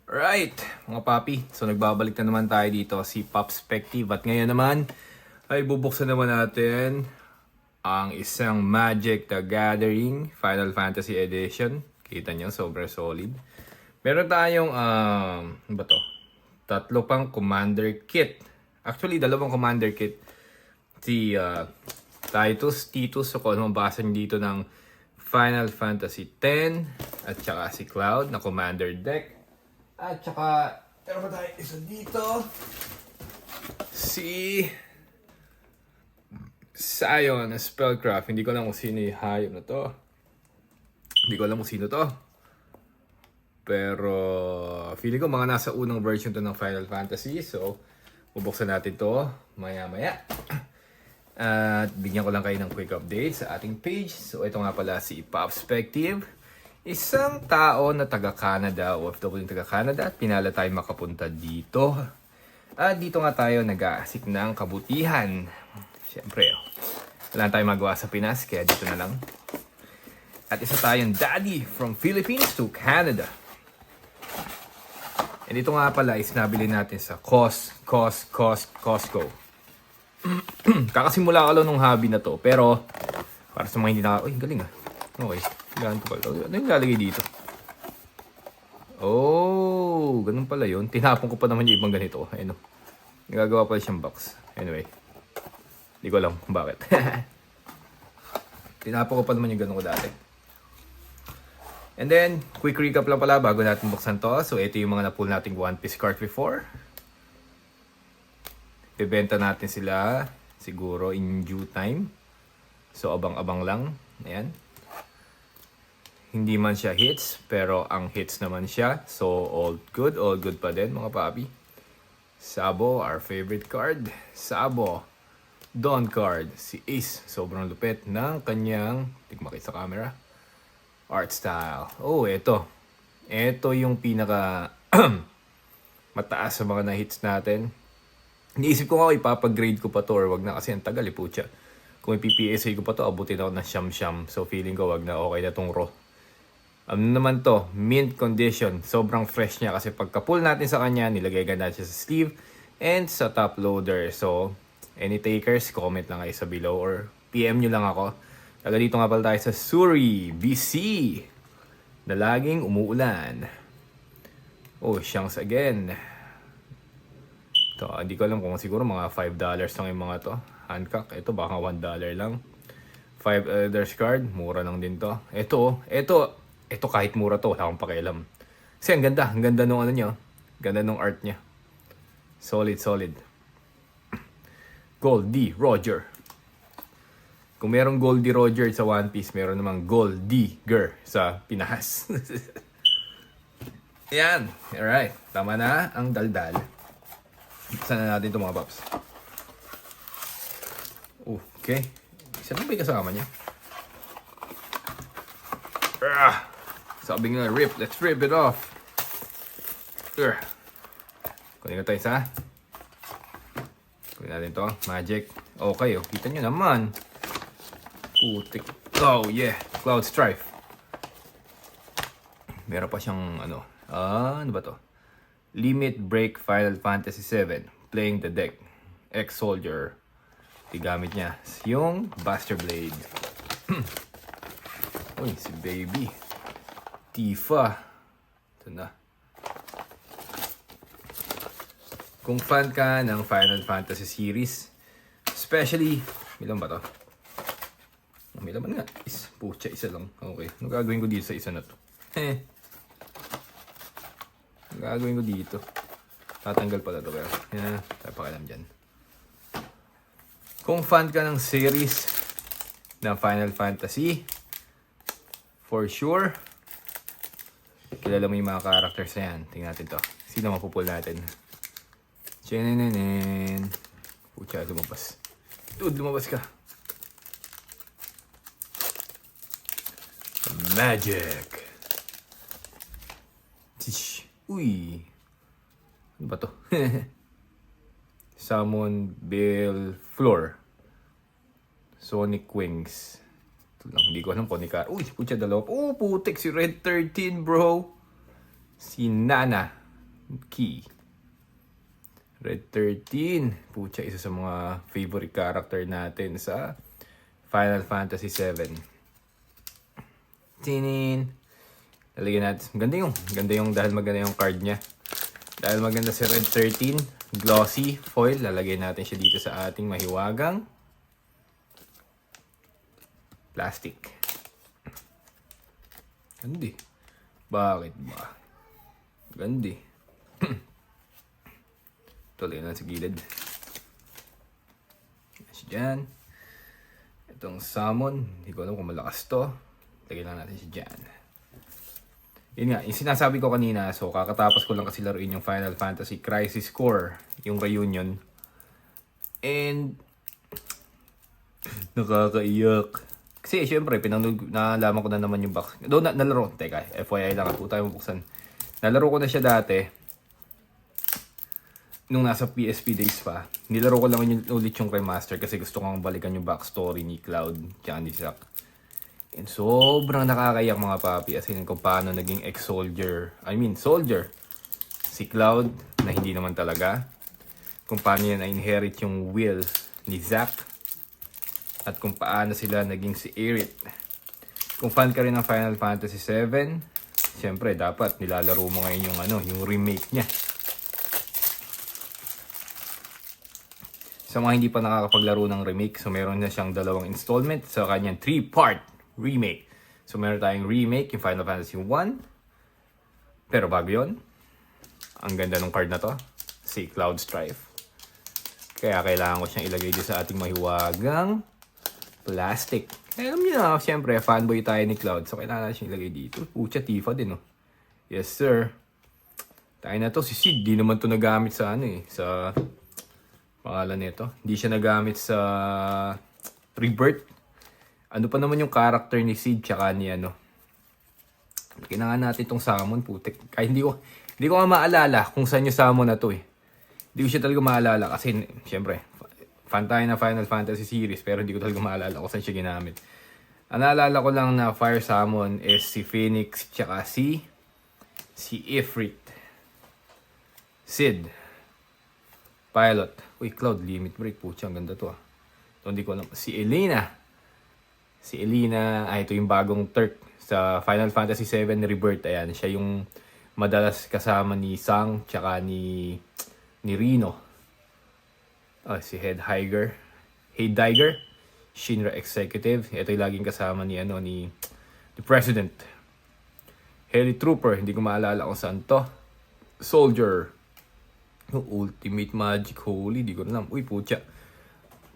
Right, mga papi. So nagbabalik na naman tayo dito si Popspective. At ngayon naman ay bubuksan naman natin ang isang Magic the Gathering Final Fantasy Edition. Kita nyo, sobrang solid. Meron tayong, ano ba to? Tatlo pang Commander Kit. Actually, dalawang Commander Kit. Si Titus. So kung ano mabasa nyo dito ng Final Fantasy X at saka si Cloud na Commander Deck. At saka, meron pa tayo isa dito. Si Sion, Spellcraft. Hindi ko alam kung sino yung hayop na to. Hindi ko alam kung sino to. Pero, feeling ko mga nasa unang version to ng Final Fantasy. So, bubuksan natin to maya-maya. At bigyan ko lang kayo ng quick update sa ating page. So, ito nga pala si Popspective. Isang tao na taga-Canada, OFW taga-Canada, at pinala tayo makapunta dito. At dito nga tayo nag-aasik ng kabutihan. Siyempre, wala tayong magawa sa Pinas, kaya dito na lang. At isa tayong daddy from Philippines to Canada. And ito nga pala is nabili natin sa Costco. Kakasimula ko lang ng hobby na to, pero para sa mga hindi uy, galing ah. Okay. Ano yung lalagay dito? Oh, ganun pala yun. Tinapon ko pa naman yung ibang ganito. Ayun o. Nagagawa pala siyang box. Anyway. Hindi ko alam kung bakit. Tinapon ko pa naman yung ganun ko dati. And then, quick recap lang pala bago natin buksan to. So, ito yung mga na-pull nating One Piece card before. Ibenta natin sila siguro in due time. So, abang-abang lang. Ayan. Hindi man siya hits, pero ang hits naman siya. So, all good pa din mga papi. Sabo, our favorite card. Sabo, Dawn card. Si Ace, sobrang lupit ng kanyang, tigmakit sa camera, art style. Oh, ito. Ito yung pinaka mataas sa mga na-hits natin. Iniisip ko nga, ipapag-grade ko pa to or wag na kasi ang tagal putya. Kung ipipsa ko pa to, abutin ako ng siyam-siyam. So, feeling ko wag na, okay na tong raw. Ano naman to, mint condition. Sobrang fresh niya kasi pagka-pull natin sa kanya, nilagay agad natin sa sleeve and sa top loader. So, any takers, comment lang kayo sa below or PM nyo lang ako. Taga dito nga pala tayo sa Surrey, BC, na laging umuulan. Oh, shanks again. Ito, hindi ko alam kung siguro mga $5 lang yung mga to. Hancock, ito baka $1 lang. 5 Elders card, mura lang din to. Ito kahit mura to, wala akong pakialam. Kasi ang ganda nung ano nyo. Ganda nung art niya. Solid. Goldie Roger. Kung merong Goldie Roger sa One Piece, meron namang Goldigger sa Pinas. Yan. Alright. Tama na ang daldal. Saan na natin ito mga paps? Okay. Isa lang ba yung kasama niya? Sabi nga, rip. Let's rip it off. Kunin ko tayo isa. Kunin natin to. Magic. Okay, oh. Kita nyo naman. Putik. Oh, yeah. Cloud Strife. Meron pa siyang, ano ba to? Limit Break Final Fantasy 7. Playing the deck. Ex-Soldier. Gamit niya yung Buster Blade. Uy, si Baby. Tifa. Ito na. Kung fan ka ng Final Fantasy series, especially, ilan ba to? May laman nga. Pucha, isa lang. Okay. Ano gagawin ko dito sa isa na to? Ano gagawin ko dito? Tatanggal pala to. Pero, yan. Tayo pakialam dyan. Kung fan ka ng series ng Final Fantasy, for sure, kilala mo yung mga characters na yan. Tingnan natin to. Sino mapupul natin? Chenenenen. Pucha, lumabas. Dude, lumabas ka. Magic. Uy. Ano ba to? Summon Bill Floor. Sonic Wings. Ito lang, hindi ko alam kung uy, pucha, dalawa. Oh, putik si Red 13, bro. Si Nana. Key. Red 13. Pucha, isa sa mga favorite character natin sa Final Fantasy 7. Tinin. Lalagyan natin. Ganda yung dahil maganda yung card niya. Dahil maganda si Red 13. Glossy foil. Lalagay natin siya dito sa ating mahiwagang plastic. Gandi. Bakit ba? Gandi. Tuloy na sa gilid. Diyan. Itong salmon. Hindi ko alam kung malakas to. Lagyan lang natin siya dyan. Yun nga, yung sinasabi ko kanina. So, kakatapos ko lang kasi laruin yung Final Fantasy Crisis Core. Yung reunion. And nakakaiyak. Kasi syempre, nalaman ko na naman yung box. Doon nalaro. Teka, FYI lang. Ito tayo mabuksan. Nalaro ko na siya dati. Nung nasa PSP days pa. Nilaro ko lang ulit yung remaster kasi gusto kong balikan yung backstory ni Cloud tsaka ni Zack. And sobrang nakakaiyak mga papi. As in kung paano naging soldier si Cloud na hindi naman talaga. Kung paano niya na-inherit yung will ni Zack. At kung paano sila naging si Aerith. Kung fan ka rin ng Final Fantasy 7, syempre dapat nilalaro mo ngayon yung remake niya. Sa mga hindi pa nakakapaglaro ng remake, so meron na siyang 2 installment sa kanyang 3-part remake. So meron tayong remake, yung Final Fantasy 1. Pero bago yun, ang ganda ng card na to, si Cloud Strife. Kaya kailangan ko siyang ilagay dito sa ating mahiwagang plastic. Alam niyo na, siyempre, fanboy tayo ni Cloud. So kailangan natin siyang ilagay dito. Pucha, Tifa din, oh. Yes, sir. Tayo na to, si Sid, di naman to nagamit sa sa pangalan nito. Hindi siya nagamit sa Rebirth. Ano pa naman yung character ni Sid tsaka ni Kailangan natin itong summon, putik. Kahit hindi ko nga maalala kung saan yung summon na to eh. Hindi ko siya talaga maalala kasi syempre, fan tayo na Final Fantasy series pero hindi ko talaga maalala kung saan siya ginamit. Ang naalala ko lang na fire summon is si Phoenix tsaka si Ifrit. Sid. Pilot. Uy, Cloud, limit break. Pucha, ang ganda to ah. Ito, hindi ko alam. Si Elena. Ito yung bagong Turk sa Final Fantasy 7 Rebirth. Ayan, siya yung madalas kasama ni Sang tsaka ni Rino. Si Heidegger. Shinra Executive. Ito yung laging kasama ni President. Heli Trooper. Hindi ko maalala kung saan to. Soldier. Yung Ultimate Magic Holy, di ko alam. Uy, pucha.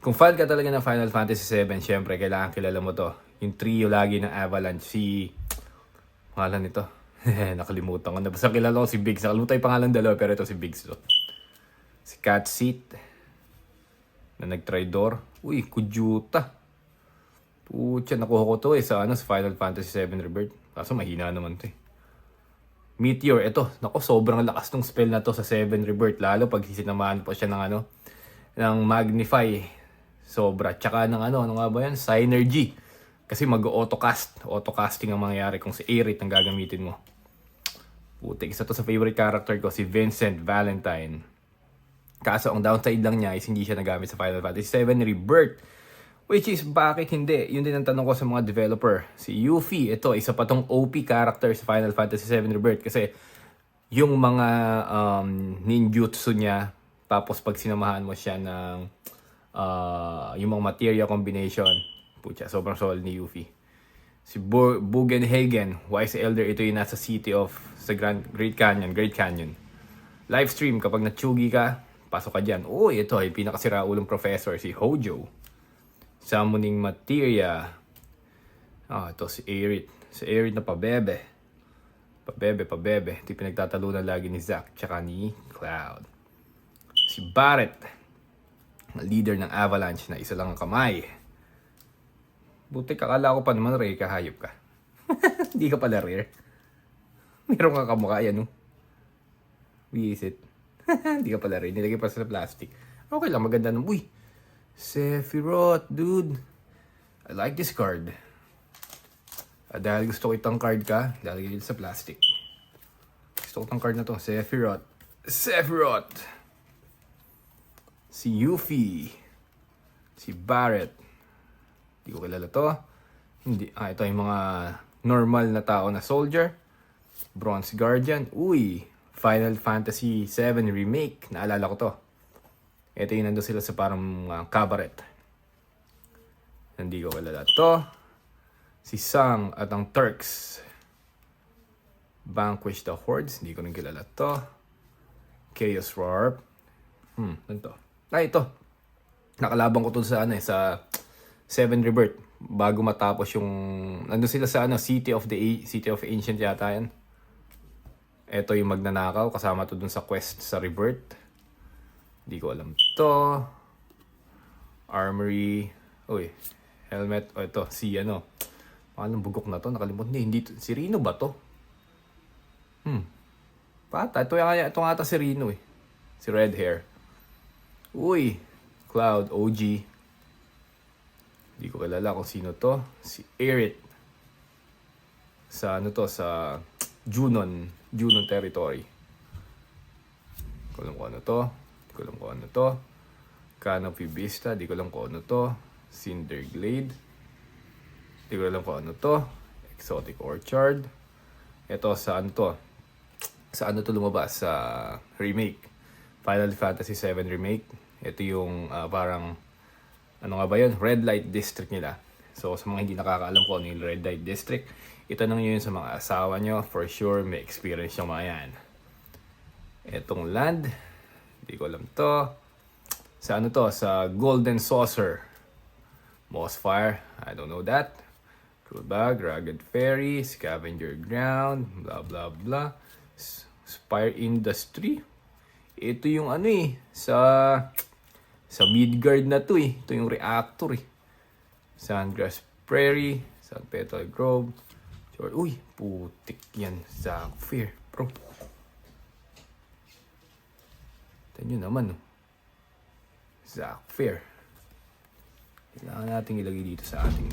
Kung fan ka talaga ng Final Fantasy 7, syempre, kailangan kilala mo to. Yung trio lagi ng Avalanche. Pangalan nito. Nakalimutan ko na. Basta kilala ko si Biggs. Nakalimutan yung pangalan dalawa, pero ito si Biggs to. Si Catseat. Na nag-tridor. Uy, Kujuta. Pucha, nakuha ko to sa Final Fantasy 7 Rebirth. Kaso mahina naman to eh. Meteor, ito. Nako, sobrang lakas ng spell na to sa 7 Rebirth. Lalo pag sinamahan pa siya ng Magnify. Sobra. Tsaka ng ano nga ba yan? Synergy. Kasi mag-autocast. Autocasting ang mangyayari kung si Aerith ang gagamitin mo. Putik. Isa to sa favorite character ko, si Vincent Valentine. Kaso ang downside lang niya is hindi siya nagamit sa Final Fantasy 7 Rebirth. Which is, bakit hindi? Yun din ang tanong ko sa mga developer. Si Yuffie, ito, isa pa tong OP character sa Final Fantasy 7 Rebirth. Kasi, yung mga ninjutsu niya, tapos pag sinamahan mo siya ng yung mga material combination, pucha, sobrang solid ni Yuffie. Si Bugenhagen, Wise Elder, ito yung nasa city of, sa Great Canyon. Livestream, kapag natsugi ka, pasok ka dyan. Uy, ito ay pinakasira ulong professor, si Hojo. Summoning Materia. Ito si Aerith. Si Aerith na pabebe. Ito yung pinagtatalunan lagi ni Zack tsaka ni Cloud. Si Barret. Leader ng Avalanche na isa lang ang kamay. Buti kakala ko pa naman rare ka, hayop ka. Hindi ka pala rare. Meron ka kamukha yan, no? Visit. Hindi ka pala rare. Nilagay pa sa plastic. Okay lang, maganda nung. Uy! Sephiroth, dude. I like this card. Dahil gusto ko itong card ka, lalagay dito sa plastic. Gusto ko itong card na to, Sephiroth. Sephiroth, si Yuffie, si Barret. Hindi ko kilala to. Hindi. Ito yung mga normal na tao na soldier. Bronze Guardian. Uy, Final Fantasy 7 Remake. Naalala ko to. Ito yung nandun sila sa parang cabaret. Hindi ko kilala to. Si Sang at ang Turks. Vanquish the Hordes. Hindi ko rin kilala to. Chaos Warp. Ano to? Ito. Nakalaban ko to sa sa 7 Rebirth. Bago matapos yung nandun sila sa City of Ancient yata yan. Ito yung magnanakaw, kasama to dun sa quest sa Rebirth. Hindi ko alam to. Armory. Uy, helmet. Ito, si Anong bugok na to? Nakalimutan. Hindi to. Si Rino ba to? Pata. Ito nga ata si Rino eh. Si red hair. Uy, Cloud, OG. Hindi ko kilala kung sino to. Si Aerith. Sa sa Junon territory. Di ko alam kung ano to. Canopy Vista. Di ko alam kung ano to. Cinderglade. Di ko alam kung ano to. Exotic Orchard. Ito sa to. Sa to lumabas? Sa remake. Final Fantasy 7 Remake. Ito yung parang ano nga ba yun? Red Light District nila. So sa mga hindi nakakaalam ko ano yung Red Light District, itanong nyo yun sa mga asawa nyo. For sure, may experience yung mga yan. Etong land, hindi ko alam to. Sa to? Sa Golden Saucer. Mossfire, I don't know that. Crewbag, Rugged Ferry, Scavenger Ground, blah blah blah. Spire Industry. Ito yung sa Midgard na to eh. Ito yung reactor eh. Sandgrass Prairie, San Petal Grove. Uy, putik yan. Zephyr, bro. Ito nyo naman, Zephyr. Kailangan natin ilagay dito sa ating,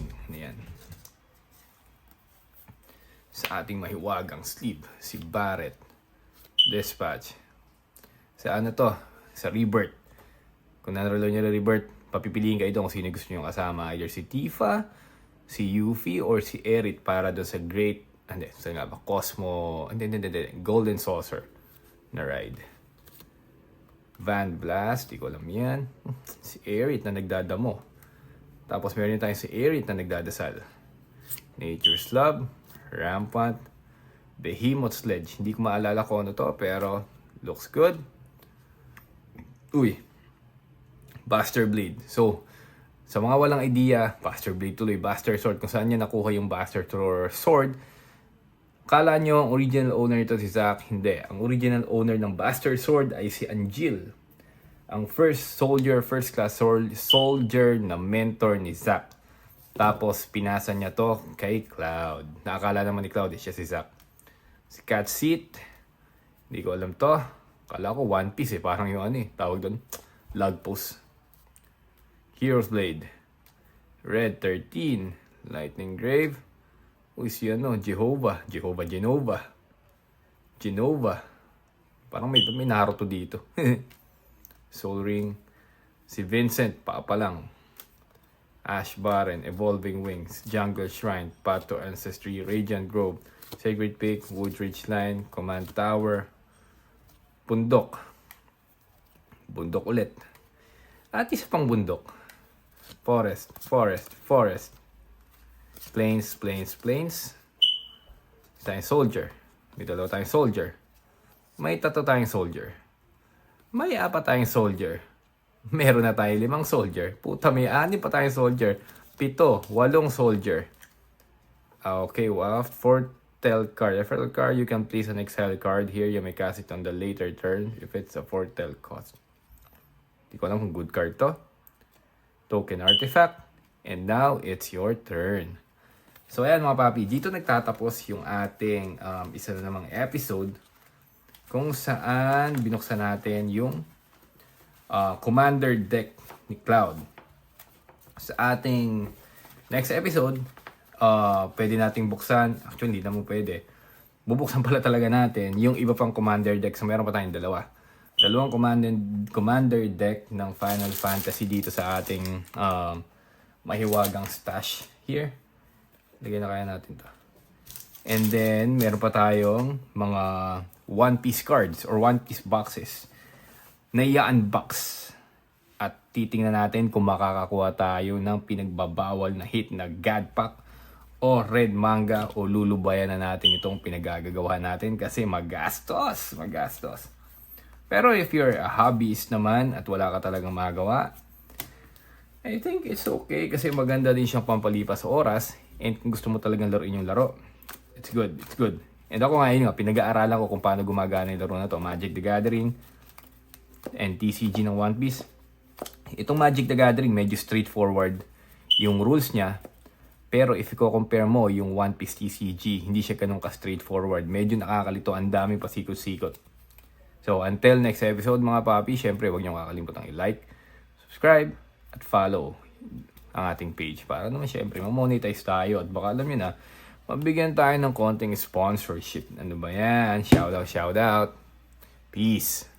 sa ating mahiwagang sleeve. Si Barret. Dispatch. Sa to? Sa Rebirth. Kung nanaralo nyo na Rebirth, papipiliin kayo kung sino gusto nyo kasama. Either si Tifa, si Yuffie, or si Aerith para doon sa Golden Saucer na ride. Van Blast, di ko alam yan. Si Aerith na nagdadamo. Tapos meron din tayo si Aerith na nagdadasal. Nature's Love, Rampant, Behemoth Sledge. Hindi ko maalala kung ano to, pero looks good. Uy, Buster Blade. So, sa mga walang idea, Buster Blade tuloy, Buster Sword. Kung saan niya nakuha yung Buster Sword, kala nyo ang original owner nito si Zack. Hindi. Ang original owner ng Buster Sword ay si Angeal. Ang first class soldier na mentor ni Zack. Tapos, pinasa niya to kay Cloud. Nakakala naman ni Cloud, siya si Zack. Si Cat Seat, hindi ko alam to. Kala ko One Piece eh. Parang yung tawag doon, log post. Hero's Blade. Red 13. Lightning Grave. Uy, si Genova. Parang may Naruto dito. Soul Ring. Si Vincent, pa lang. Ash Barren, Evolving Wings, Jungle Shrine, Path to Ancestry, Radiant Grove, Sacred Peak, Woodridge Line, Command Tower, Bundok ulit. At isa pang bundok. Forest. Plains. Tayong soldier. May dalawa tayong soldier. May tatlo tayong soldier. May apat tayong soldier. Meron na tayong 5 soldier. Puta, may 6 pa tayong soldier. 7, 8 soldier. Okay, wow. Foretell card. A foretell card, you can place an exile card here. You may cast it on the later turn if it's a foretell cost. Di ko alam kung good card to. Token artifact. And now, it's your turn. So, ayan mga papi. Dito nagtatapos yung ating isa na namang episode kung saan binuksan natin yung commander deck ni Cloud. Sa ating next episode, pwede nating buksan. Actually, hindi naman pwede. Bubuksan pala talaga natin yung iba pang commander deck. So, meron pa tayong 2. Dalawang commander deck ng Final Fantasy dito sa ating mahiwagang stash here. Lagyan na kaya natin to. And then, meron pa tayong mga One Piece cards or One Piece boxes na i-unbox. At titingnan natin kung makakakuha tayo ng pinagbabawal na hit na God Pack o Red Manga o lulubayan na natin itong pinagagagawa natin kasi magastos. Pero if you're a hobbyist naman at wala ka talagang magawa, I think it's okay kasi maganda din siyang pampalipas sa oras and kung gusto mo talagang laruin yung laro, it's good. And ako ngayon pinag-aaralan ko kung paano gumagana yung laro na to, Magic the Gathering and TCG ng One Piece. Itong Magic the Gathering medyo straightforward yung rules niya, pero if i-compare mo yung One Piece TCG, hindi siya ganun ka-straightforward. Medyo nakakalito, ang dami pasikot-sikot. So, until next episode mga papi, syempre huwag niyo kakalimutan i-like, subscribe, at follow ang ating page para naman syempre ma-monetize tayo at baka alam niyo na, mabigyan tayo ng konting sponsorship. Ano ba yan? Shout out. Peace.